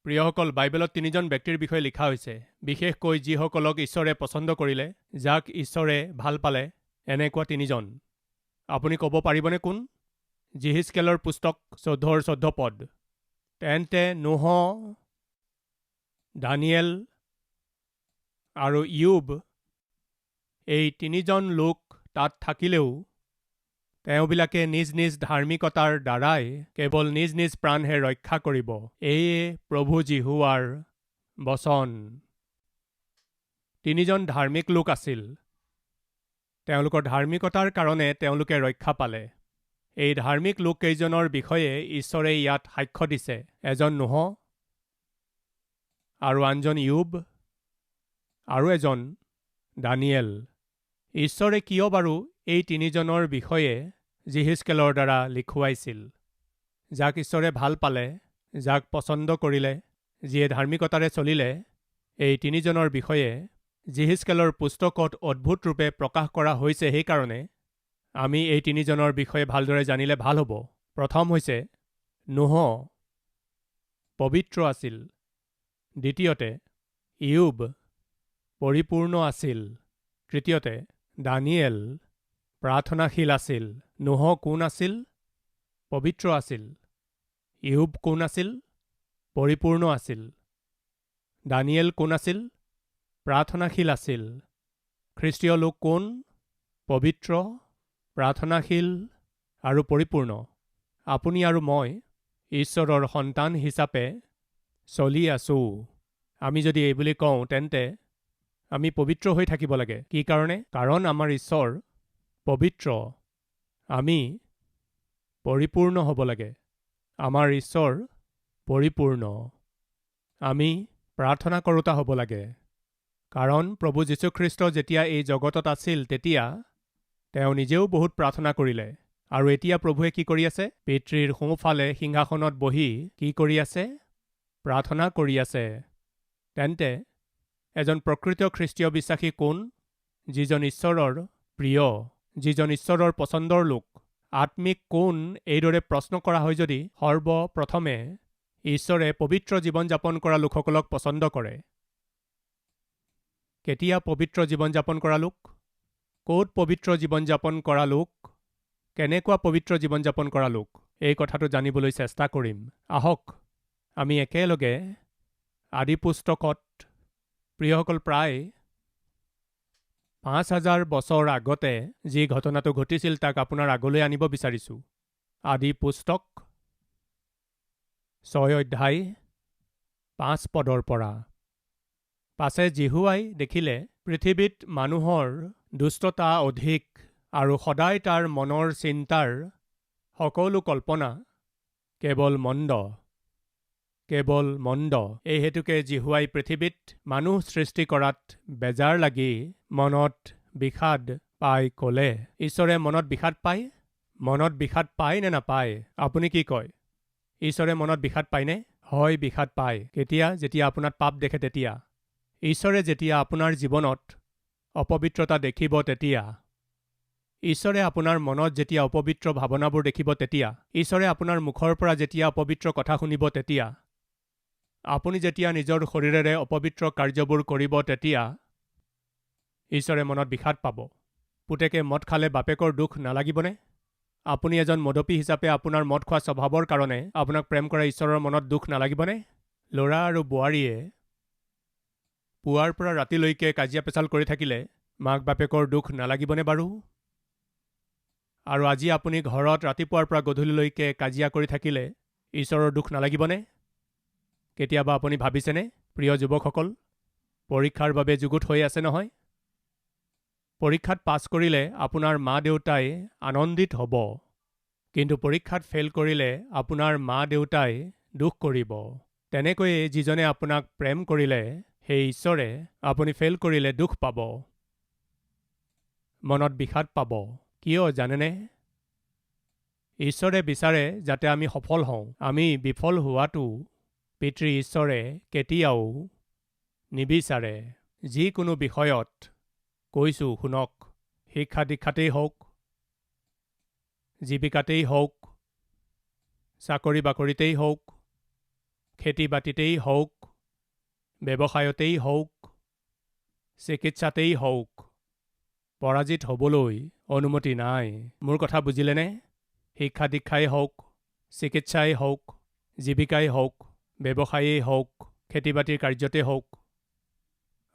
প্ৰিয়সকল, বাইবেলত তিনিজন ব্যক্তিৰ বিষয়ে লিখা হৈছে, বিশেষকৈ যিসকলক ঈশ্বৰে পচন্দ কৰিলে, যাক ঈশ্বৰে ভাল পালে, এনেকুৱা তিনিজন। আপুনি ক'ব পাৰিবনে কোন? যিহিজকেলৰ পুস্তক 14 পদ। তেন্তে নোহ, দানিয়েল আৰু ইয়ুব, এই তিনিজন লোক তাত থাকিলেও তেওঁবিলাকে নিজ নিজ ধাৰ্মিকতাৰ দ্বাৰাই কেৱল নিজ নিজ প্ৰাণহে ৰক্ষা কৰিব। এয়ে প্ৰভু জিহুৱাৰ বচন। তিনিজন ধাৰ্মিক লোক আছিল। তেওঁলোকৰ ধাৰ্মিকতাৰ কাৰণে তেওঁলোকে ৰক্ষা পালে। এই ধাৰ্মিক লোককেইজনৰ বিষয়ে ঈশ্বৰে ইয়াত সাক্ষ্য দিছে। এজন নোহ, আৰু আনজন ইয়ুব, আৰু এজন দানিয়েল। ঈশ্বৰে কিয় বাৰু এই তিনিজনৰ বিষয়ে যিহিজকেলৰ দ্বাৰা লিখুৱাইছিল? যাক ঈশ্বৰে ভাল পালে, যাক পচন্দ কৰিলে, যিয়ে ধাৰ্মিকতাৰে চলিলে, এই তিনিজনৰ বিষয়ে যিহিজকেলৰ পুস্তকত অদ্ভুত ৰূপে প্ৰকাশ কৰা হৈছে। সেইকাৰণে আমি এই তিনিজনৰ বিষয়ে ভালদৰে জানিলে ভাল হ'ব। প্ৰথম হৈছে নোহ, পবিত্ৰ আছিল। দ্বিতীয়তে ইয়ুব, পৰিপূৰ্ণ আছিল। তৃতীয়তে দানিয়েল, প্ৰাৰ্থনাশীল আছিল। নোহ কোন আছিল? পবিত্ৰ আছিল। ইয়ুব কোন আছিল? পৰিপূৰ্ণ আছিল। দানিয়েল কোন আছিল? প্ৰাৰ্থনাশীল আছিল। খ্ৰীষ্টীয় লোক কোন? পবিত্ৰ, প্ৰাৰ্থনাশীল আৰু পৰিপূৰ্ণ। আপুনি আৰু মই ঈশ্বৰৰ সন্তান হিচাপে চলি আছোঁ। আমি যদি এইবুলি কওঁ, তেন্তে আমি পবিত্ৰ হৈ থাকিব লাগে। কি কাৰণে? কাৰণ আমাৰ ঈশ্বৰ পবিত্ৰ। আমি পৰিপূৰ্ণ হ'ব লাগে। আমাৰ ঈশ্বৰ পৰিপূৰ্ণ। আমি প্ৰাৰ্থনা কৰোঁতা হ'ব লাগে। কাৰণ প্ৰভু যীশুখ্ৰীষ্ট যেতিয়া এই জগতত আছিল, তেতিয়া তেওঁ নিজেও বহুত প্ৰাৰ্থনা কৰিলে। আৰু এতিয়া প্ৰভুৱে কি কৰি আছে? পিতৃৰ সোঁফালে সিংহাসনত বহি কি কৰি আছে? প্ৰাৰ্থনা কৰি আছে। তেন্তে এজন প্ৰকৃত খ্ৰীষ্টীয় বিশ্বাসী কোন? যিজন ঈশ্বৰৰ প্ৰিয়, যিজন ঈশ্বৰৰ পচন্দৰ লোক। আত্মিক কোন? এইদৰে প্ৰশ্ন কৰা হয় যদি, সৰ্বপ্ৰথমে ঈশ্বৰে পবিত্ৰ জীৱন যাপন কৰা লোকসকলক পচন্দ কৰে। কেতিয়া পবিত্ৰ জীৱন যাপন কৰা লোক? ক'ত পবিত্ৰ জীৱন যাপন কৰা লোক? কেনেকুৱা পবিত্ৰ জীৱন যাপন কৰা লোক? এই কথাটো জানিবলৈ চেষ্টা কৰিম। আহক আমি একেলগে আদি পুস্তকত, প্ৰিয়সকল, প্ৰায় ৫,০০০ বছৰ আগতে যি ঘটনাটো ঘটিছিল তাক আপোনাৰ আগলৈ আনিব বিচাৰিছোঁ। আদি পুস্তক ৬ অধ্যায় ৫ পদৰ পৰা। পাছে জিহুৱাই দেখিলে পৃথিৱীত মানুহৰ দুষ্টতা অধিক, আৰু সদায় তাৰ মনৰ চিন্তাৰ সকলো কল্পনা কেৱল মন্দ, কেৱল মন্দ। এই হেতুকে জিহুৱাই পৃথিৱীত মানুহ সৃষ্টি কৰাত বেজাৰ লাগি মনত বিষাদ পাই ক'লে। ঈশ্বৰে মনত বিষাদ পায়? মনত বিষাদ পায় নে নাপায়? আপুনি কি কয়? ঈশ্বৰে মনত বিষাদ পায়নে? হয়, বিষাদ পায়। কেতিয়া? যেতিয়া আপোনাত পাপ দেখে তেতিয়া। ঈশ্বৰে যেতিয়া আপোনাৰ জীৱনত অপবিত্ৰতা দেখিব তেতিয়া। ঈশ্বৰে আপোনাৰ মনত যেতিয়া অপবিত্ৰ ভাৱনাবোৰ দেখিব তেতিয়া। ঈশ্বৰে আপোনাৰ মুখৰ পৰা যেতিয়া অপবিত্ৰ কথা শুনিব তেতিয়া। আপুনি যেতিয়া নিজৰ শৰীৰেৰে অপবিত্ৰ কাৰ্যবোৰ কৰিব তেতিয়া ঈশ্বৰে মনত বিষাদ পাব। পুতেকে মদ খালে বাপেকৰ দুখ নালাগিবনে? আপুনি এজন মদপী হিচাপে আপোনাৰ মদ খোৱা স্বভাৱৰ কাৰণে আপোনাক প্ৰেম কৰা ঈশ্বৰৰ মনত দুখ নালাগিবনে? ল'ৰা আৰু বোৱাৰীয়ে পুৱাৰ পৰা ৰাতিলৈকে কাজিয়া পেচাল কৰি থাকিলে মাক বাপেকৰ দুখ নালাগিবনে বাৰু? আৰু আজি আপুনি ঘৰত ৰাতিপুৱাৰ পৰা গধূলিলৈকে কাজিয়া কৰি থাকিলে ঈশ্বৰৰ দুখ নালাগিবনে? কেতিয়াবা আপুনি ভাবিছেনে? প্ৰিয় যুৱকসকল, পৰীক্ষাৰ বাবে যুগুত হৈ আছে নহয়? পৰীক্ষাত পাছ কৰিলে আপোনাৰ মা দেউতাই আনন্দিত হ'ব। কিন্তু পৰীক্ষাত ফেইল কৰিলে আপোনাৰ মা দেউতাই দুখ কৰিব। তেনেকৈয়ে যিজনে আপোনাক প্ৰেম কৰিলে, সেই ঈশ্বৰে আপুনি ফেইল কৰিলে দুখ পাব, মনত বিষাদ পাব। কিয় জানেনে? ঈশ্বৰে বিচাৰে যাতে আমি সফল হওঁ। আমি বিফল হোৱাটো পিতৃ ঈশ্বৰে কেতিয়াও নিবিচাৰে। যিকোনো বিষয়ত কৈছোঁ শুনক, শিক্ষা দীক্ষাতেই হওক, জীৱিকাতেই হওক, চাকৰি বাকৰিতেই হওক, খেতি বাতিতেই হওক, ব্যৱসায়তেই হওক, চিকিৎসাতেই হওক, পৰাজিত হ'বলৈ অনুমতি নাই। মোৰ কথা বুজিলেনে? শিক্ষা দীক্ষাই হওক, চিকিৎসাই হওক, জীৱিকাই হওক, ব্যৱসায়েই হওক, খেতি বাতিৰ কাৰ্যতে হওক,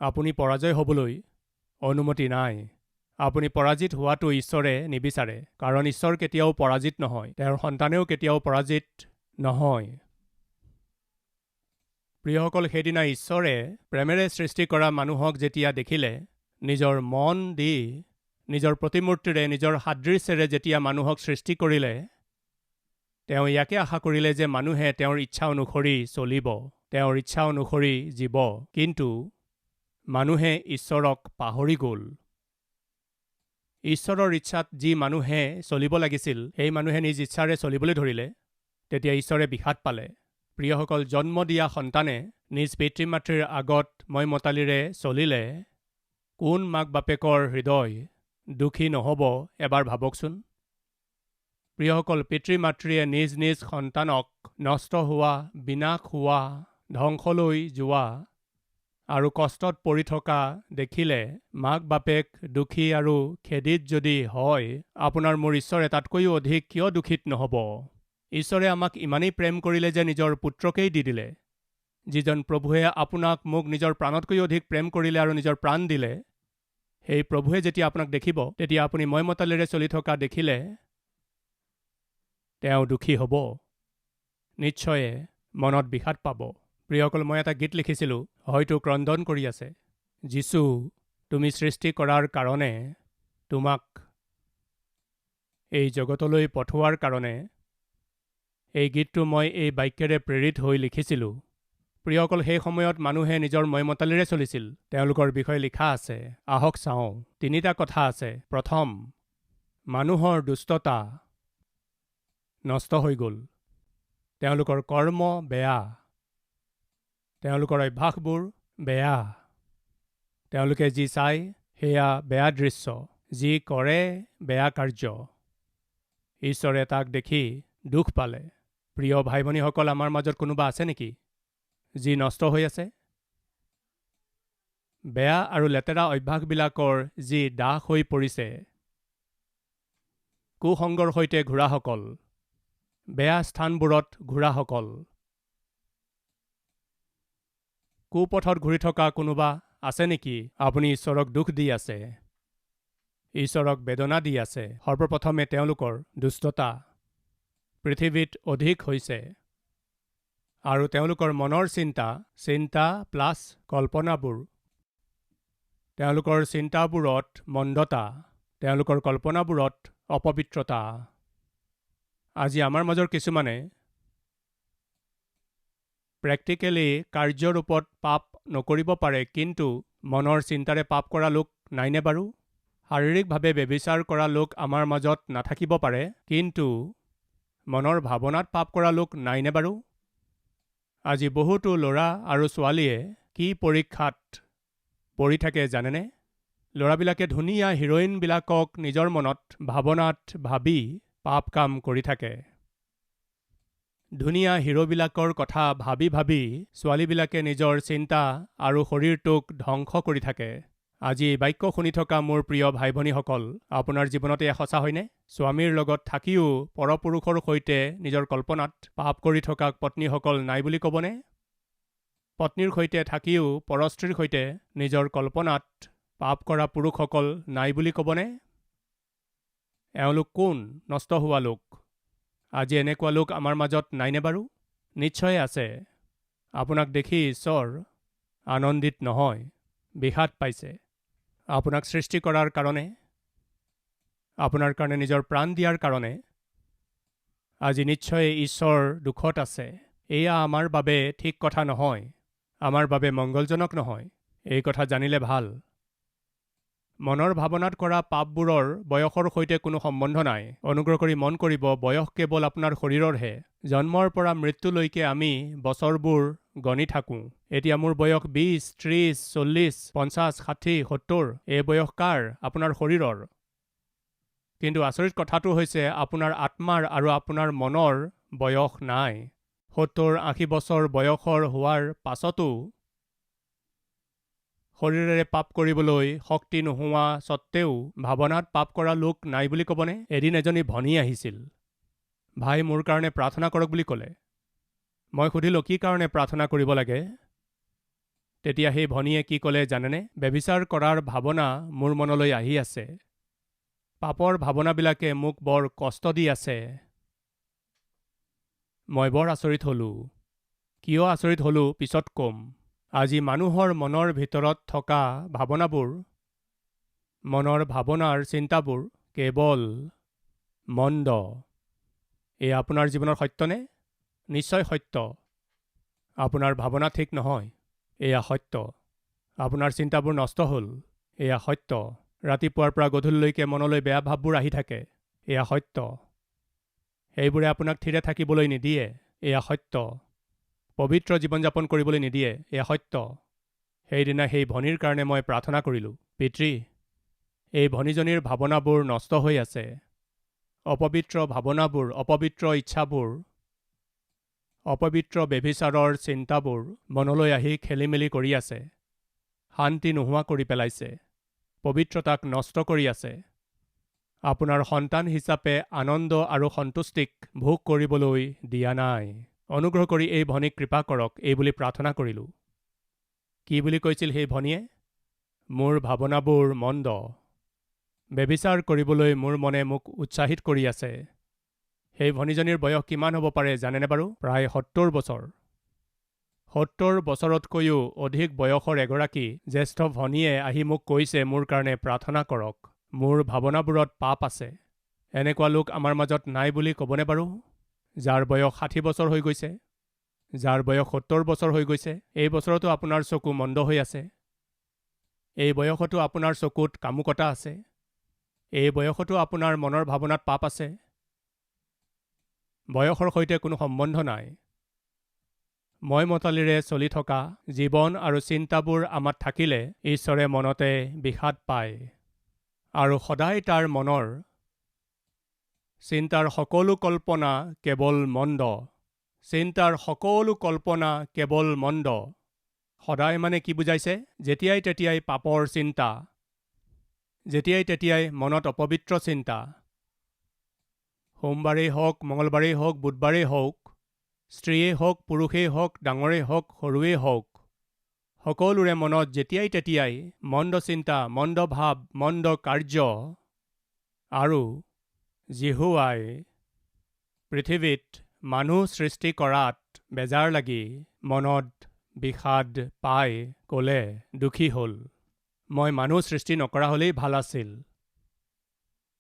আপুনি পৰাজয় হ'বলৈ অনুমতি নাই। আপুনি পৰাজিত হোৱাটো ঈশ্বৰে নিবিচাৰে, কাৰণ ঈশ্বৰ কেতিয়াও পৰাজিত নহয়, তেওঁৰ সন্তানেও কেতিয়াও পৰাজিত নহয়। প্ৰিয়সকল, সেইদিনা ঈশ্বৰে প্ৰেমেৰে সৃষ্টি কৰা মানুহক যেতিয়া দেখিলে, নিজৰ মন দি, নিজৰ প্ৰতিমূৰ্তিৰে, নিজৰ সাদৃশ্যেৰে যেতিয়া মানুহক সৃষ্টি কৰিলে, তেওঁ ইয়াকে আশা কৰিলে যে মানুহে তেওঁৰ ইচ্ছা অনুসৰি চলিব, তেওঁৰ ইচ্ছা অনুসৰি জীৱ। কিন্তু মানুহে ঈশ্বৰক পাহৰি গ'ল। ঈশ্বৰৰ ইচ্ছাত যি মানুহে চলিব লাগিছিল, সেই মানুহে নিজ ইচ্ছাৰে চলিবলৈ ধৰিলে। তেতিয়া ঈশ্বৰে বিষাদ পালে। প্ৰিয়সকল, জন্ম দিয়া সন্তানে নিজ পিতৃ মাতৃৰ আগত মই মতালিৰে চলিলে কোন মাক বাপেকৰ হৃদয় দুখী নহ'ব এবাৰ ভাবকচোন। প্ৰিয়সকল, পিতৃ মাতৃয়ে নিজ নিজ সন্তানক নষ্ট হোৱা, বিনাশ হোৱা, ধ্বংসলৈ যোৱা আৰু কষ্টত পৰি থকা দেখিলে মাক বাপেক দুখী আৰু খেদিত যদি হয়, আপোনাৰ মোৰ ঈশ্বৰ তাতকৈও অধিক কিয় দুখিত নহ'ব? ঈশ্বৰে আমাক ইমানেই প্ৰেম কৰিলে যে নিজৰ পুত্ৰকেই দি দিলে। যিজন প্ৰভুৱে আপোনাক মোক নিজৰ প্ৰাণতকৈ অধিক প্ৰেম কৰিলে আৰু নিজৰ প্ৰাণ দিলে, সেই প্ৰভুৱে যেতিয়া আপোনাক দেখিব, তেতিয়া আপুনি মই মতালিৰে চলি থকা দেখিলে তেওঁ দুখী হ'ব, নিশ্চয়ে মনত বিষাদ পাব। প্ৰিয়সকল, মই এটা গীত লিখিছিলোঁ, হয়তো ক্ৰন্দন কৰি আছে। যীচু, তুমি সৃষ্টি কৰাৰ কাৰণে, তোমাক এই জগতলৈ পঠোৱাৰ কাৰণে এই গীতটো মই এই বাক্যেৰে প্ৰেৰিত হৈ লিখিছিলোঁ। প্ৰিয়সকল, সেই সময়ত মানুহে নিজৰ মইমতালিৰে চলিছিল। তেওঁলোকৰ বিষয়ে লিখা আছে, আহক চাওঁ। 3টা কথা আছে। প্ৰথম, মানুহৰ দুষ্টতা নষ্ট হৈ গ'ল। তেওঁলোকৰ কৰ্ম বেয়া, তেওঁলোকৰ অভ্যাসবোৰ বেয়া, তেওঁলোকে যি চায় সেয়া বেয়া দৃশ্য, যি কৰে বেয়া কাৰ্য। ঈশ্বৰে তাক দেখি দুখ পালে। প্ৰিয় ভাই ভনীসকল, আমাৰ মাজত কোনোবা আছে নেকি যি নষ্ট হৈ আছে? বেয়া আৰু লেতেৰা অভ্যাসবিলাকৰ যি দাস হৈ পৰিছে, কুসংগৰ সৈতে ঘূৰাসকল, বেয়া স্থানবোৰত ঘূৰাসকল, কুপথত ঘূৰি থকা কোনোবা আছে নেকি? আপুনি ঈশ্বৰক দুখ দি আছে, ঈশ্বৰক বেদনা দি আছে। সৰ্বপ্ৰথমে তেওঁলোকৰ দুষ্টতা পৃথিৱীত অধিক হৈছে আৰু তেওঁলোকৰ মনৰ চিন্তা প্লাছ কল্পনাবোৰ, তেওঁলোকৰ চিন্তাবোৰত মন্দতা, তেওঁলোকৰ কল্পনাবোৰত অপবিত্ৰতা। আজি আমাৰ মাজৰ কিছুমানে প্ৰেক্টিকেলি কাৰ্যৰূপত পাপ নকৰিব পাৰে, কিন্তু মনৰ চিন্তাৰে পাপ কৰা লোক নাইনে বাৰু? শাৰীৰিকভাৱে ব্যভিচাৰ কৰা লোক আমাৰ মাজত নাথাকিব পাৰে, কিন্তু মনৰ ভাৱনাত পাপ কৰা লোক নাইনে বাৰু? আজি বহুতো ল'ৰা আৰু ছোৱালীয়ে কি পৰীক্ষাত পঢ়ি থাকে জানেনে? ল'ৰাবিলাকে ধুনীয়া হিৰ'ইনবিলাকক নিজৰ মনত ভাৱনাত ভাবি পাপ কাম কৰি থাকে। ধুনীয়া হিৰোবিলাকৰ কথা ভাবি ভাবি ছোৱালীবিলাকে নিজৰ চিন্তা আৰু শৰীৰটোক ধ্বংস কৰি থাকে। আজি এই বাক্য শুনি থকা মোৰ প্ৰিয় ভাই ভনীসকল, আপোনাৰ জীৱনতে সঁচা হয়নে? স্বামীৰ লগত থাকিও পৰপুৰুষৰ সৈতে নিজৰ কল্পনাত পাপ কৰি থকা পত্নীসকল নাই বুলি ক'বনে? পত্নীৰ সৈতে থাকিও পৰস্ত্ৰীৰ সৈতে নিজৰ কল্পনাত পাপ কৰা পুৰুষসকল নাই বুলি ক'বনে? এওঁলোক কোন নষ্ট হোৱা লোক? আজি এনেকুৱা লোক আমাৰ মাজত নাইনে বাৰু? নিশ্চয় আছে। আপোনাক দেখি ঈশ্বৰ আনন্দিত নহয়, বিষাদ পাইছে। আপোনাক সৃষ্টি কৰাৰ কাৰণে, আপোনাৰ কাৰণে নিজৰ প্ৰাণ দিয়াৰ কাৰণে আজি নিশ্চয় ঈশ্বৰ দুখত আছে। এয়া আমাৰ বাবে ঠিক কথা নহয়, আমাৰ বাবে মংগলজনক নহয়। এই কথা জানিলে ভাল। মনৰ ভাৱনাত কৰা পাপবোৰৰ বয়সৰ সৈতে কোনো সম্বন্ধ নাই। অনুগ্ৰহ কৰি মন কৰিব, বয়স কেৱল আপোনাৰ শৰীৰৰহে। জন্মৰ পৰা মৃত্যুলৈকে আমি বছৰবোৰ গণি থাকোঁ। এতিয়া মোৰ বয়স 20, 30, 40, 50, 60, 70। এই বয়স কাৰ? আপোনাৰ শৰীৰৰ। কিন্তু আচৰিত কথাটো হৈছে আপোনাৰ আত্মাৰ আৰু আপোনাৰ মনৰ বয়স নাই। 70-80 বছৰ বয়সৰ হোৱাৰ পাছতো শৰীৰেৰে পাপ কৰিবলৈ শক্তি নোহোৱা সত্ত্বেও ভাৱনাত পাপ কৰা লোক নাই বুলি ক'বনে? এদিন এজনী ভনী আহিছিল। ভাই, মোৰ কাৰণে প্ৰাৰ্থনা কৰক বুলি ক'লে। মই সুধিলোঁ, কি কাৰণে প্ৰাৰ্থনা কৰিব লাগে? তেতিয়া সেই ভনীয়ে কি ক'লে জানেনে? ব্যভিচাৰ কৰাৰ ভাৱনা মোৰ মনলৈ আহি আছে। পাপৰ ভাৱনাবিলাকে মোক বৰ কষ্ট দি আছে। মই বৰ আচৰিত হ'লোঁ। কিয় আচৰিত হ'লোঁ পিছত ক'ম। আজি মানুহৰ মনৰ ভিতৰত থকা ভাৱনাবোৰ, মনৰ ভাৱনাৰ চিন্তাবোৰ কেৱল মন্দ। এয়া আপোনাৰ জীৱনৰ সত্যনে? নিশ্চয় সত্য। আপোনাৰ ভাৱনা ঠিক নহয়, এয়া সত্য। আপোনাৰ চিন্তাবোৰ নষ্ট হ'ল, এয়া সত্য। ৰাতিপুৱাৰ পৰা গধূলিলৈকে মনলৈ বেয়া ভাৱবোৰ আহি থাকে, এয়া সত্য। সেইবোৰে আপোনাক থিৰে থাকিবলৈ নিদিয়ে, এয়া সত্য। পবিত্ৰ জীৱন যাপন কৰিবলৈ নিদিয়ে, এয়া সত্য। সেইদিনা সেই ভনীৰ কাৰণে মই প্ৰাৰ্থনা কৰিলোঁ, পিতৃ, এই ভনীজনীৰ ভাৱনাবোৰ নষ্ট হৈ আছে। অপবিত্ৰ ভাৱনাবোৰ, অপবিত্ৰ ইচ্ছাবোৰ, অপবিত্ৰ ব্যভিচাৰৰ চিন্তাবোৰ মনলৈ আহি খেলিমেলি কৰি আছে। শান্তি নোহোৱা কৰি পেলাইছে, পবিত্ৰতাক নষ্ট কৰি আছে। আপোনাৰ সন্তান হিচাপে আনন্দ আৰু সন্তুষ্টিক ভোগ কৰিবলৈ দিয়া নাই। অনুগ্ৰহ কৰি এই ভনীক কৃপা কৰক, এই বুলি প্ৰাৰ্থনা কৰিলোঁ। কি বুলি কৈছিল সেই ভনীয়ে? মোৰ ভাৱনাবোৰ মন্দ। ব্যভিচাৰ কৰিবলৈ মোৰ মনে মোক উৎসাহিত কৰি আছে। সেই ভনীজনীৰ বয়স কিমান হ'ব পাৰে জানেনে বাৰু? প্ৰায় 70 বছৰ। 70 বছৰতকৈও অধিক বয়সৰ এগৰাকী জ্যেষ্ঠ ভনীয়ে আহি মোক কৈছে মোৰ কাৰণে প্ৰাৰ্থনা কৰক। মোৰ ভাৱনাবোৰত পাপ আছে। এনেকুৱা লোক আমাৰ মাজত নাই বুলি ক'বনে বাৰু? যাৰ বয়স 60 বছৰ হৈ গৈছে, যাৰ বয়স 70 বছৰ হৈ গৈছে। এই বছৰতো আপোনাৰ চকু মন্দ হৈ আছে। এই বয়সতো আপোনাৰ চকুত কামুকতা আছে। এই বয়সতো আপোনাৰ মনৰ ভাৱনাত পাপ আছে। বয়সৰ সৈতে কোনো সম্বন্ধ নাই। মই মতালিৰে চলি থকা জীৱন আৰু চিন্তাবোৰ আমাত থাকিলে ঈশ্বৰে মনতে বিষাদ পায় আৰু সদায় তাৰ মনৰ চিন্তাৰ সকলো কল্পনা কেৱল মন্দ। চিন্তাৰ সকলো কল্পনা কেৱল মন্দ। সদায় মানে কি বুজাইছে? যেতিয়াই তেতিয়াই পাপৰ চিন্তা, যেতিয়াই তেতিয়াই মনত অপবিত্ৰ চিন্তা। সোমবাৰেই হওক, মঙলবাৰেই হওক, বুধবাৰেই হওক, স্ত্ৰীয়েই হওক, পুৰুষেই হওক, ডাঙৰেই হওক, সৰুৱেই হওক, সকলোৰে মনত যেতিয়াই তেতিয়াই মন্দ চিন্তা, মন্দ ভাৱ, মন্দ কাৰ্য। আৰু জিহুৱাই পৃথিৱীত মানুহ সৃষ্টি কৰাত বেজাৰ লাগি মনত বিষাদ পাই ক'লে দুখী হ'ল, মই মানুহ সৃষ্টি নকৰা হ'লেই ভাল আছিল।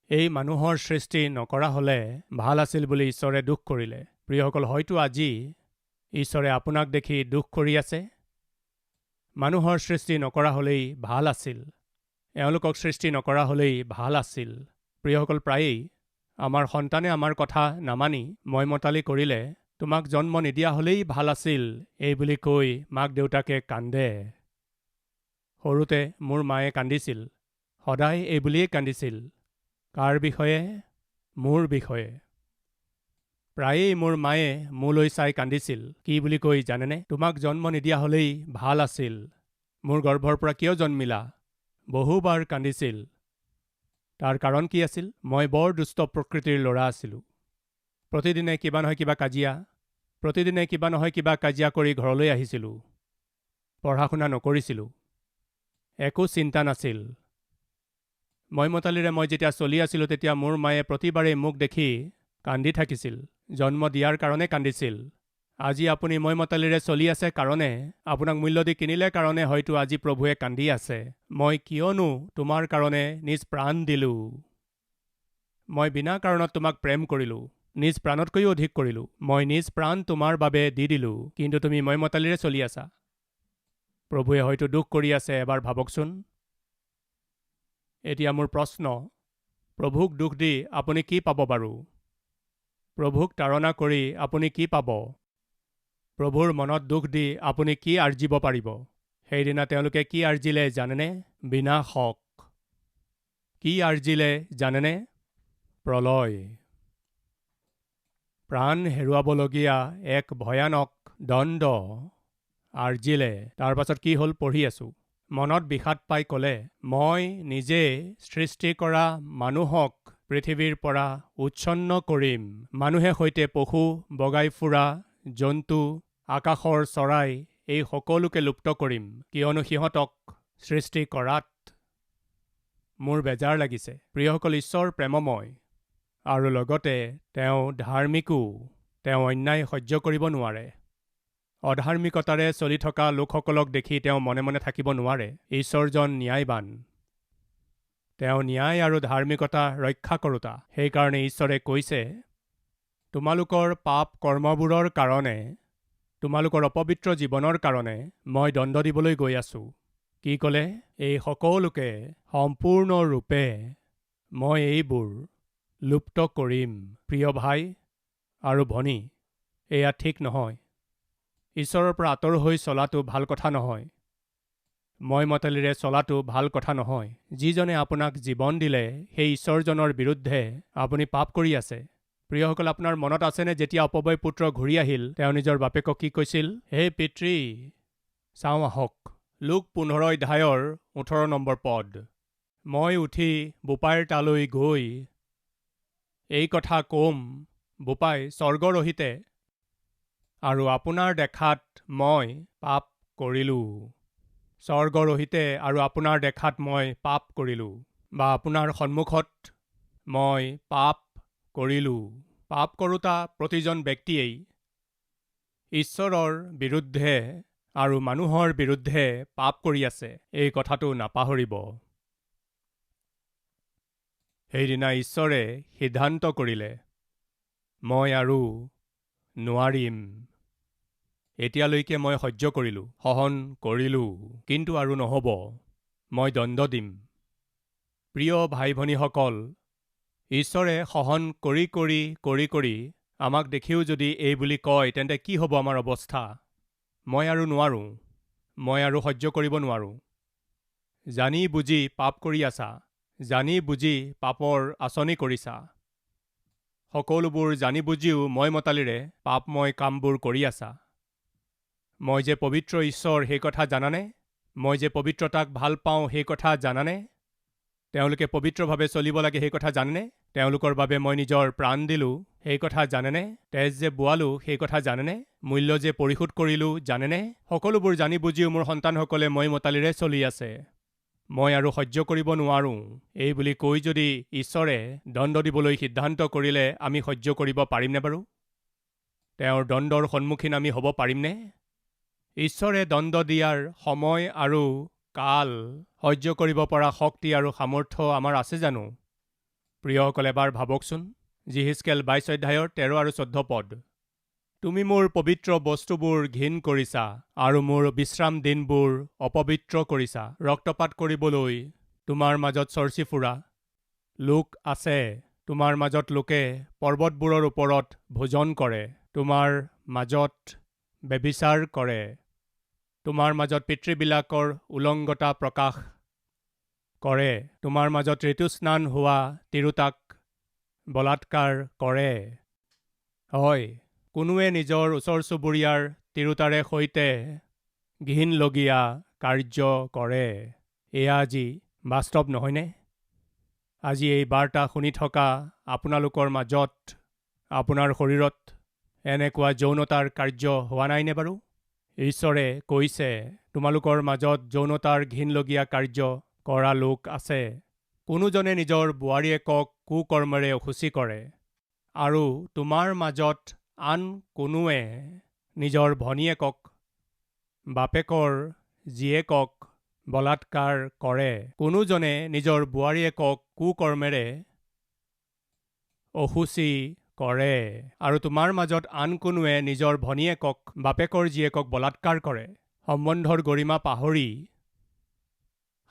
এই মানুহৰ সৃষ্টি নকৰা হ'লে ভাল আছিল বুলি ঈশ্বৰে দুখ কৰিলে। প্ৰিয়সকল, হয়তো আজি ঈশ্বৰে আপোনাক দেখি দুখ কৰি আছে। মানুহৰ সৃষ্টি নকৰা হ'লেই ভাল আছিল, এওঁলোকক সৃষ্টি নকৰা হ'লেই ভাল আছিল। প্ৰিয়সকল, প্ৰায়েই আমাৰ সন্তানে আমাৰ কথা নামানি মই মতালি কৰিলে তোমাক জন্ম নিদিয়া হ'লেই ভাল আছিল এই বুলি কৈ মাক দেউতাকে কান্দে। সৰুতে মোৰ মায়ে কান্দিছিল, সদায় এই বুলিয়েই কান্দিছিল। কাৰ বিষয়ে? মোৰ বিষয়ে। প্ৰায়েই মোৰ মায়ে মোলৈ চাই কান্দিছিল। কি বুলি কৈ জানেনে? তোমাক জন্ম নিদিয়া হ'লেই ভাল আছিল, মোৰ গৰ্ভৰ পৰা কিয় জন্মিলা? বহুবাৰ কান্দিছিল। তাৰ কাৰণ কি আছিল? মই বৰ দুষ্ট প্ৰকৃতিৰ ল'ৰা আছিলোঁ। প্ৰতিদিনে কিবা নহয় কিবা কাজিয়া, প্ৰতিদিনে কিবা নহয় কিবা কাজিয়া কৰি ঘৰলৈ আহিছিলোঁ। পঢ়া শুনা নকৰিছিলোঁ, একো চিন্তা নাছিল। মই মতালিৰে মই যেতিয়া চলি আছিলোঁ তেতিয়া মোৰ মায়ে প্ৰতিবাৰেই মোক দেখি কান্দি থাকিছিল। জন্ম দিয়াৰ কাৰণে কান্দিছিল। আজি আপুনি মই মতালিৰে চলি আছে কাৰণে, আপোনাক মূল্য দি কিনিলে কাৰণে হয়তো আজি প্ৰভুৱে কান্দি আছে। মই কিয়নো তোমাৰ কাৰণে নিজ প্ৰাণ দিলোঁ। মই বিনা কাৰণত তোমাক প্ৰেম কৰিলোঁ, নিজ প্ৰাণতকৈও অধিক কৰিলোঁ। মই নিজ প্ৰাণ তোমাৰ বাবে দি দিলোঁ, কিন্তু তুমি মই মতালিৰে চলি আছা। প্ৰভুৱে হয়তো দুখ কৰি আছে, এবাৰ ভাবকচোন। এতিয়া মোৰ প্ৰশ্ন, প্ৰভুক দুখ দি আপুনি কি পাব বাৰু? প্ৰভুক তাড়না কৰি আপুনি কি পাব? প্ৰভুৰ মনত দুখ দি আপুনি কি আৰ্জিব পাৰিব? সেইদিনা তেওঁলোকে কি আৰ্জিলে জানেনে? বিনাশক। কি আৰ্জিলে জানেনে? প্ৰলয়। প্ৰাণ হেৰুৱাবলগীয়া এক ভয়ানক দণ্ড আৰ্জিলে। তাৰ পাছত কি হ'ল পঢ়ি আছোঁ। মনত বিষাদ পাই ক'লে, মই নিজে সৃষ্টি কৰা মানুহক পৃথিৱীৰ পৰা উচ্ছন্ন কৰিম। মানুহে সৈতে পশু, বগাই ফুৰা জন্তু, আকাশৰ চৰাই এই সকলোকে লুপ্ত কৰিম, কিয়নো সিহঁতক সৃষ্টি কৰাত মোৰ বেজাৰ লাগিছে। প্ৰিয়সকল, ঈশ্বৰ প্ৰেমময় আৰু লগতে তেওঁ ধাৰ্মিকো। তেওঁ অন্যায় সহ্য কৰিব নোৱাৰে। অধাৰ্মিকতাৰে চলি থকা লোকসকলক দেখি তেওঁ মনে মনে থাকিব নোৱাৰে। ঈশ্বৰজন ন্যায়বান। তেওঁ ন্যায় আৰু ধাৰ্মিকতা ৰক্ষা কৰোতা। সেইকাৰণে ঈশ্বৰে কৈছে, তোমালোকৰ পাপ কৰ্মবোৰৰ কাৰণে, তোমালোকৰ অপবিত্ৰ জীৱনৰ কাৰণে মই দণ্ড দিবলৈ গৈ আছোঁ। কি ক'লে? এই সকলোকে সম্পূৰ্ণৰূপে মই এইবোৰ লুপ্ত কৰিম। প্ৰিয় ভাই আৰু ভনী, এয়া ঠিক নহয়। ঈশ্বৰৰ পৰা আঁতৰ হৈ চলাটো ভাল কথা নহয়। মই মতালিৰে চলাটো ভাল কথা নহয়। যিজনে আপোনাক জীৱন দিলে সেই ঈশ্বৰজনৰ বিৰুদ্ধে আপুনি পাপ কৰি আছে। প্ৰিয়সকল, আপোনাৰ মনত আছেনে যেতিয়া অপবয় পুত্ৰ ঘূৰি আহিল, তেওঁ নিজৰ বাপেকক কি কৈছিল? হে পিতৃ, চাওঁ আহক। লুক 15 অধ্যায়ৰ 18 নম্বৰ পদ। মই উঠি বোপাইৰ তালৈ গৈ এই কথা কম, বোপাই স্বৰ্গৰহিতে, আৰু আপোনাৰ দেখাত মই পাপ কৰিলোঁ। স্বৰ্গৰহিতে আৰু আপোনাৰ দেখাত মই পাপ কৰিলোঁ, বা আপোনাৰ সন্মুখত মই পাপ কৰিলোঁ। পাপ কৰোঁতা প্ৰতিজন ব্যক্তিয়েই ঈশ্বৰৰ বিৰুদ্ধে আৰু মানুহৰ বিৰুদ্ধে পাপ কৰি আছে। এই কথাটো নাপাহৰিব। সেইদিনা ঈশ্বৰে সিদ্ধান্ত কৰিলে, মই আৰু নোৱাৰিম। এতিয়ালৈকে মই সহ্য কৰিলোঁ, সহন কৰিলোঁ, কিন্তু আৰু নহ'ব। মই দণ্ড দিম। প্ৰিয় ভাই ভনীসকল, ঈশ্বৰে সহন কৰি কৰি কৰি কৰি আমাক দেখিও যদি এই বুলি কয়, তেন্তে কি হ'ব আমাৰ অৱস্থা? মই আৰু নোৱাৰোঁ, মই আৰু সহ্য কৰিব নোৱাৰোঁ। জানি বুজি পাপ কৰি আছা, জানি বুজি পাপৰ আঁচনি কৰিছা। সকলোবোৰ জানি বুজিও মই মতালিৰে পাপময় কামবোৰ কৰি আছা। মই যে পবিত্ৰ ঈশ্বৰ সেই কথা জানানে? মই যে পবিত্ৰতাক ভাল পাওঁ সেই কথা জানানে? তেওঁলোকে পবিত্ৰভাৱে চলিব লাগে সেই কথা জানেনে? তেওঁলোকৰ বাবে মই নিজৰ প্ৰাণ দিলোঁ সেই কথা জানেনে? তেজ যে বোৱালোঁ সেই কথা জানেনে? মূল্য যে পৰিশোধ কৰিলোঁ জানেনে? সকলোবোৰ জানি বুজিও মোৰ সন্তানসকলে মই মতালিৰে চলি আছে। মই আৰু সহ্য কৰিব নোৱাৰোঁ। এই বুলি কৈ যদি ঈশ্বৰে দণ্ড দিবলৈ সিদ্ধান্ত কৰিলে আমি সহ্য কৰিব পাৰিমনে বাৰু? তেওঁৰ দণ্ডৰ সন্মুখীন আমি হ'ব পাৰিমনে? ঈশ্বৰে দণ্ড দিয়াৰ সময় আৰু কাল সহ্য কৰিব পৰা শক্তি আৰু সামৰ্থ্য আমাৰ আছে জানো? প্ৰিয়সকল, এবাৰ ভাবকচোন। যিহিজকেল 22 অধ্যায়ৰ 13 আৰু 14 পদ। তুমি মোৰ পবিত্ৰ বস্তুবোৰ ঘিণ কৰিছা আৰু মোৰ বিশ্ৰাম দিনবোৰ অপবিত্ৰ কৰিছা। ৰক্তপাত কৰিবলৈ তোমাৰ মাজত চৰচি ফুৰা লোক আছে। তোমাৰ মাজত লোকে পৰ্বতবোৰৰ ওপৰত ভোজন কৰে। তোমাৰ মাজত ব্যভিচাৰ কৰে। তোমাৰ মাজত পিতৃবিলাকৰ উলংগতা প্ৰকাশ কৰে। তোমাৰ মাজত ঋতুস্নান হোৱা তিৰোতাক বলাৎকাৰ কৰে। হয়, কোনোৱে নিজৰ ওচৰ চুবুৰীয়াৰ তিৰোতাৰে সৈতে ঘিণলগীয়া কাৰ্য কৰে। এয়া আজি বাস্তৱ নহয়নে? আজি এই বাৰ্তা শুনি থকা আপোনালোকৰ মাজত, আপোনাৰ শৰীৰত এনেকুৱা যৌনতাৰ কাৰ্য হোৱা নাইনে বাৰু? ঈশ্বৰে কৈছে, তোমালোকৰ মাজত যৌনতাৰ ঘিণলগীয়া কাৰ্য কৰা লোক আছে। কোনোজনে নিজৰ বোৱাৰীয়েকক কুকৰ্মেৰে অশুচি কৰে, আৰু তোমাৰ মাজত আন কোনোৱে নিজৰ ভনীয়েকক, বাপেকৰ জীয়েকক বলাৎকাৰ কৰে। কোনোজনে নিজৰ বোৱাৰীয়েকক কুকৰ্মেৰে অশুচি কৰে, আৰু তোমাৰ মাজত আন কোনোৱে নিজৰ ভনীয়েকক, বাপেকৰ জীয়েকক বলাৎকাৰ কৰে। সম্বন্ধৰ গৰিমা পাহৰি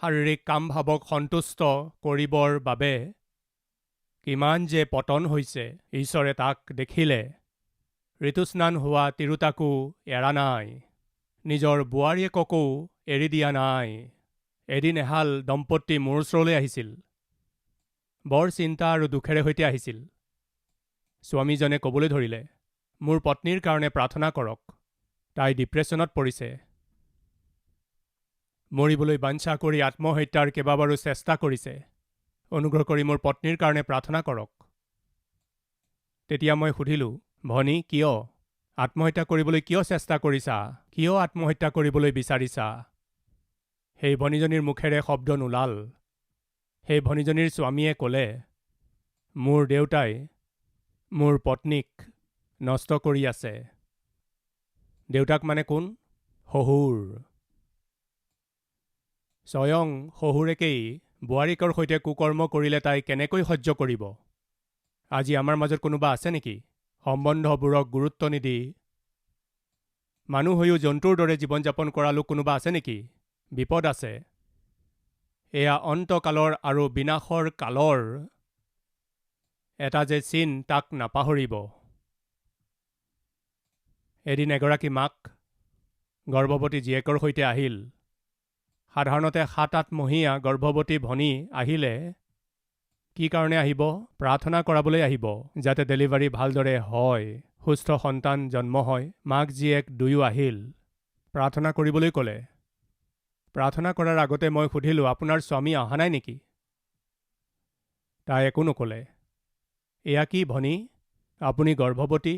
শাৰীৰিক কামভাৱক সন্তুষ্ট কৰিবৰ বাবে কিমান যে পতন হৈছে, ঈশ্বৰে তাক দেখিলে। ঋতুস্নান হোৱা তিৰোতাকো এৰা নাই, নিজৰ বোৱাৰীয়েককো এৰি দিয়া নাই। এদিন এহাল দম্পতী মোৰ ওচৰলৈ আহিছিল। বৰ চিন্তা আৰু দুখেৰে সৈতে আহিছিল। স্বামীজনে ক'বলৈ ধৰিলে, মোৰ পত্নীৰ কাৰণে প্ৰাৰ্থনা কৰক। তাই ডিপ্ৰেছনত পৰিছে। মৰিবলৈ বাঞ্ছা কৰি আত্মহত্যাৰ কেইবাবাৰো চেষ্টা কৰিছে। অনুগ্ৰহ কৰি মোৰ পত্নীৰ কাৰণে প্ৰাৰ্থনা কৰক। তেতিয়া মই সুধিলোঁ, ভনী, কিয় আত্মহত্যা কৰিবলৈ কিয় চেষ্টা কৰিছা? কিয় আত্মহত্যা কৰিবলৈ বিচাৰিছা? সেই ভনীজনীৰ মুখেৰে শব্দ নোলাল। সেই ভনীজনীৰ স্বামীয়ে ক'লে, মোৰ দেউতাই মোৰ পত্নীক নষ্ট কৰি আছে। দেউতাক মানে কোন? শহুৰ। স্বয়ং শহুৰেকেই বোৱাৰীকৰ সৈতে কুকৰ্ম কৰিলে তাই কেনেকৈ সহ্য কৰিব? আজি আমাৰ মাজত কোনোবা আছে নেকি সম্বন্ধবোৰক গুৰুত্ব নিদি মানুহ হৈও জন্তুৰ দৰে জীৱন যাপন কৰা লোক কোনোবা আছে নেকি? বিপদ আছে। এয়া অন্তকালৰ আৰু বিনাশৰ কালৰ এটা যে চিন, তাক নাপাহৰিব। এদিন এগৰাকী মাক গৰ্ভৱতী জীয়েকৰ সৈতে আহিল। সাধাৰণতে 7-8 মহীয়া গৰ্ভৱতী ভনী আহিলে কি কাৰণে আহিব? প্ৰাৰ্থনা কৰাবলৈ আহিব, যাতে ডেলিভাৰী ভালদৰে হয়, সুস্থ সন্তান জন্ম হয়। মাক জীয়েক দুয়ো আহিল, প্ৰাৰ্থনা কৰিবলৈ ক'লে। প্ৰাৰ্থনা কৰাৰ আগতে মই সুধিলোঁ, আপোনাৰ স্বামী অহা নাই নেকি? তাই একো নক'লে। এয়া কি ভনী, আপুনি গৰ্ভৱতী?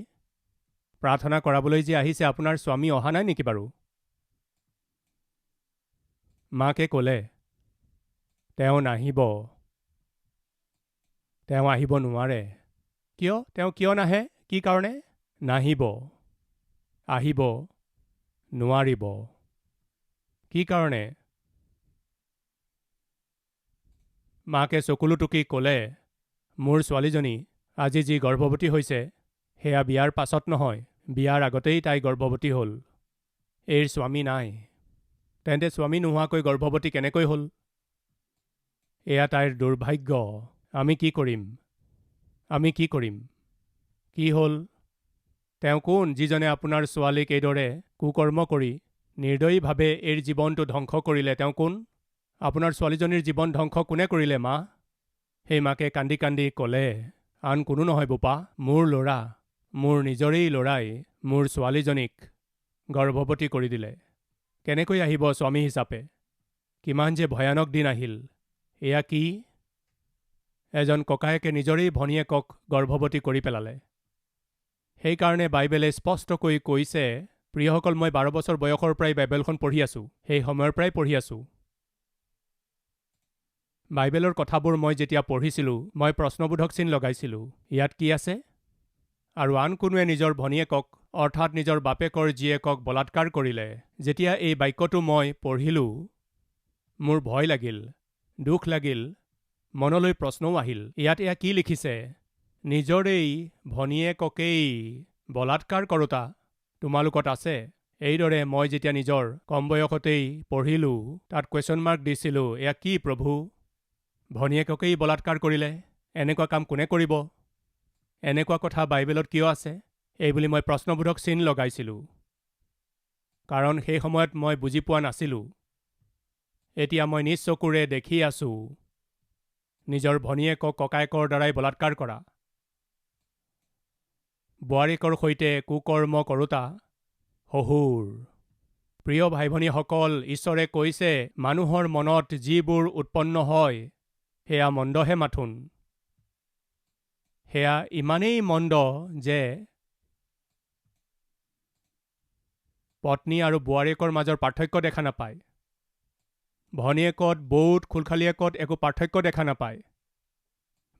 প্ৰাৰ্থনা কৰাবলৈ যে আহিছে, আপোনাৰ স্বামী অহা নাই নেকি বাৰু? মাকে ক'লে, তেওঁ নাহিব। তেওঁ আহিব নোৱাৰে। কিয়? তেওঁ কিয় নাহে? কি কাৰণে? নাহিব, আহিব নোৱাৰিব। কি কাৰণে? মাকে চকুলো টুকি ক'লে, মোৰ ছোৱালীজনী আজি যি গৰ্ভৱতী হৈছে, সেয়া বিয়াৰ পাছত নহয়, বিয়াৰ আগতেই তাই গৰ্ভৱতী হ'ল। এইৰ স্বামী নাই। তেন্তে স্বামী নোহোৱাকৈ গৰ্ভৱতী কেনেকৈ হ'ল? এয়া তাইৰ দুৰ্ভাগ্য। আমি কি কৰিম? আমি কি কৰিম? কি হ'ল? তেওঁ কোন যিজনে আপোনাৰ ছোৱালীক এইদৰে কুকৰ্ম কৰি নিৰ্দয়ীভাৱে এইৰ জীৱনটো ধ্বংস কৰিলে? তেওঁ কোন? আপোনাৰ ছোৱালীজনীৰ জীৱন ধ্বংস কোনে কৰিলে মা? সেই মাকে কান্দি কান্দি ক'লে, আন কোনো নহয় বোপা, মোৰ ল'ৰা, মোৰ নিজৰেই ল'ৰাই মোৰ ছোৱালীজনীক গৰ্ভৱতী কৰি দিলে। কেনেকৈ আহিব স্বামী হিচাপে? কিমান যে ভয়ানক দিন আহিল। এয়া কি? এজন ককায়েকে নিজৰেই ভনীয়েকক গৰ্ভৱতী কৰি পেলালে। সেইকাৰণে বাইবেলে স্পষ্টকৈ কৈছে, প্ৰিয়সকল, মই 12 বছৰ বয়সৰ পৰাই বাইবেলখন পঢ়ি আছোঁ। সেই সময়ৰ পৰাই পঢ়ি আছোঁ। বাইবেলৰ কথাবোৰ মই যেতিয়া পঢ়িছিলোঁ, মই প্ৰশ্নবোধক চিন লগাইছিলোঁ। ইয়াত কি আছে? আৰু আন কোনোৱে নিজৰ ভনীয়েকক, অৰ্থাৎ নিজৰ বাপেকৰ জীয়েকক বলাৎকাৰ কৰিলে। যেতিয়া এই বাক্যটো মই পঢ়িলোঁ, মোৰ ভয় লাগিল, দুখ লাগিল, মনলৈ প্ৰশ্নও আহিল। ইয়াত এয়া কি লিখিছে? নিজৰেই ভনীয়েককেই বলাৎকাৰ কৰোঁতা তোমালোকত আছে? এইদৰে মই যেতিয়া নিজৰ কম বয়সতেই পঢ়িলোঁ, তাত কুৱেশ্যন মাৰ্ক দিছিলোঁ, এয়া কি প্ৰভু? ভনীয়েককেই বলাৎকাৰ কৰিলে? এনেকুৱা কাম কোনে কৰিব? এনেকুৱা কথা বাইবেলত কিয় আছে? এইবুলি মই প্ৰশ্নবোধক চিন লগাইছিলোঁ। কাৰণ সেই সময়ত মই বুজি পোৱা নাছিলোঁ। এতিয়া মই নিজ চকুৰে দেখি আছোঁ, নিজৰ ভনীয়েকক ককায়েকৰ দ্বাৰাই বলাৎকাৰ কৰা, বোৱাৰীকৰ সৈতে কুকৰ্ম কৰোঁতা শহুৰ। প্ৰিয় ভাই ভনীসকল, ঈশ্বৰে কৈছে, মানুহৰ মনত যিবোৰ উৎপন্ন হয়, সেয়া মন্দহে মাথোন। সেয়া ইমানেই মন্দ যে পত্নী আৰু বোৱাৰীকৰ মাজৰ পাৰ্থক্য দেখা নাপায়। ভনীয়েকত, বৌত, খুলখালীয়েকত একো পাৰ্থক্য দেখা নাপায়।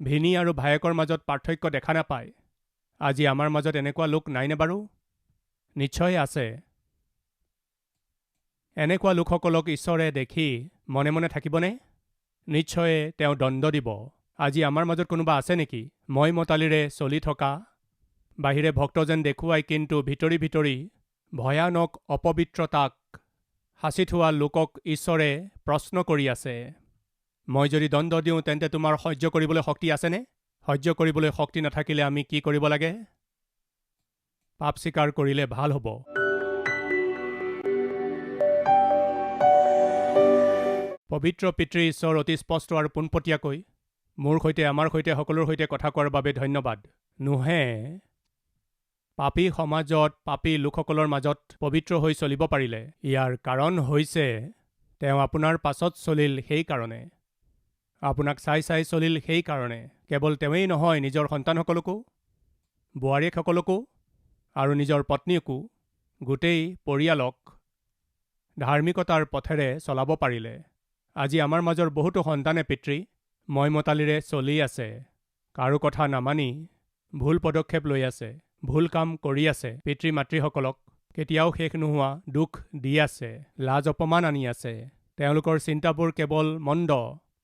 ভিনী আৰু ভায়েকৰ মাজত পাৰ্থক্য দেখা নাপায়। আজি আমাৰ মাজত এনেকুৱা লোক নাইনে বাৰু? নিশ্চয় আছে। এনেকুৱা লোকসকলক ঈশ্বৰে দেখি মনে মনে থাকিবনে? নিশ্চয় তেওঁ দণ্ড দিব। আজি আমাৰ মাজত কোনোবা আছে নেকি মই মতালিৰে চলি থকা, বাহিৰে ভক্ত যেন দেখুৱাই কিন্তু ভিতৰি ভিতৰি ভয়ানক অপবিত্ৰতাক সাঁচি থোৱা লোকক ঈশ্বৰে প্ৰশ্ন কৰি আছে, মই যদি দণ্ড দিওঁ তেন্তে তোমাৰ সহ্য কৰিবলৈ শক্তি আছেনে? সহ্য কৰিবলৈ শক্তি নাথাকিলে আমি কি কৰিব লাগে? পাপ স্বীকাৰ কৰিলে ভাল হ'ব। পবিত্ৰ পিতৃ ঈশ্বৰ অতি স্পষ্ট আৰু পোনপটীয়াকৈ মোৰ সৈতে, আমাৰ সৈতে, সকলোৰ সৈতে কথা কোৱাৰ বাবে ধন্যবাদ। নোহে পাপী সমাজত পাপী লোকসকলৰ মাজত পবিত্ৰ হৈ চলিব পাৰিলে। ইয়াৰ কাৰণ হৈছে তেওঁ আপোনাৰ পাছত চলিল সেইকাৰণে, আপোনাক চাই চাই চলিল সেইকাৰণে। কেৱল তেওঁৱেই নহয়, নিজৰ সন্তানসকলকো, বোৱাৰীয়েকসকলকো আৰু নিজৰ পত্নীকো, গোটেই পৰিয়ালক ধাৰ্মিকতাৰ পথেৰে চলাব পাৰিলে। আজি আমাৰ মাজৰ বহুতো সন্তানে পিতৃ মইমতালিৰে চলি আছে, কাৰো কথা নামানি ভুল পদক্ষেপ লৈ আছে, ভুল কাম কৰি আছে, পিতৃ মাতৃসকলক কেতিয়াও শেষ নোহোৱা দুখ দি আছে, লাজ অপমান আনি আছে। তেওঁলোকৰ চিন্তাবোৰ কেৱল মন্দ,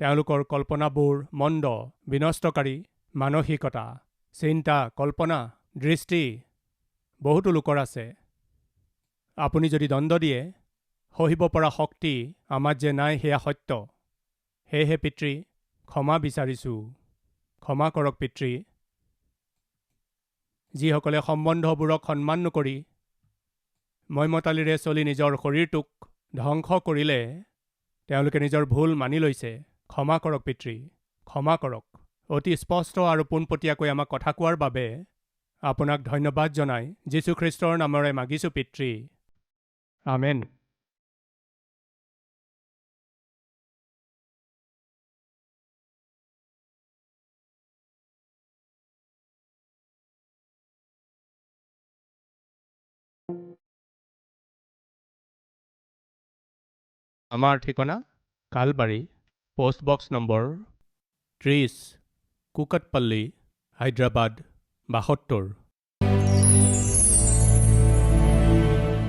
তেওঁলোকৰ কল্পনাবোৰ মন্দ, বিনষ্টকাৰী মানসিকতা, চিন্তা, কল্পনা, দৃষ্টি বহুতো লোকৰ আছে। আপুনি যদি দণ্ড দিয়ে, সহিব পৰা শক্তি আমাত যে নাই সেয়া সত্য। সেয়েহে পিতৃ, ক্ষমা বিচাৰিছোঁ, ক্ষমা কৰক পিতৃ। যিসকলে সম্বন্ধবোৰক সন্মান নকৰি মইমতালিৰে চলি নিজৰ শৰীৰটোক ধ্বংস কৰিলে, তেওঁলোকে নিজৰ ভুল মানি লৈছে। ক্ষমা কৰক পিতৃ, ক্ষমা কৰক। অতি স্পষ্ট আৰু পোনপটীয়াকৈ আমাক কথা কোৱাৰ বাবে আপোনাক ধন্যবাদ জনাই যীশুখ্ৰীষ্টৰ নামেৰে মাগিছোঁ পিতৃ, আমেন। আমাৰ ঠিকনা কালবাৰী, পোষ্টবক্স নম্বৰ 30, কুকটপল্লী, হায়দৰাবাদ 72।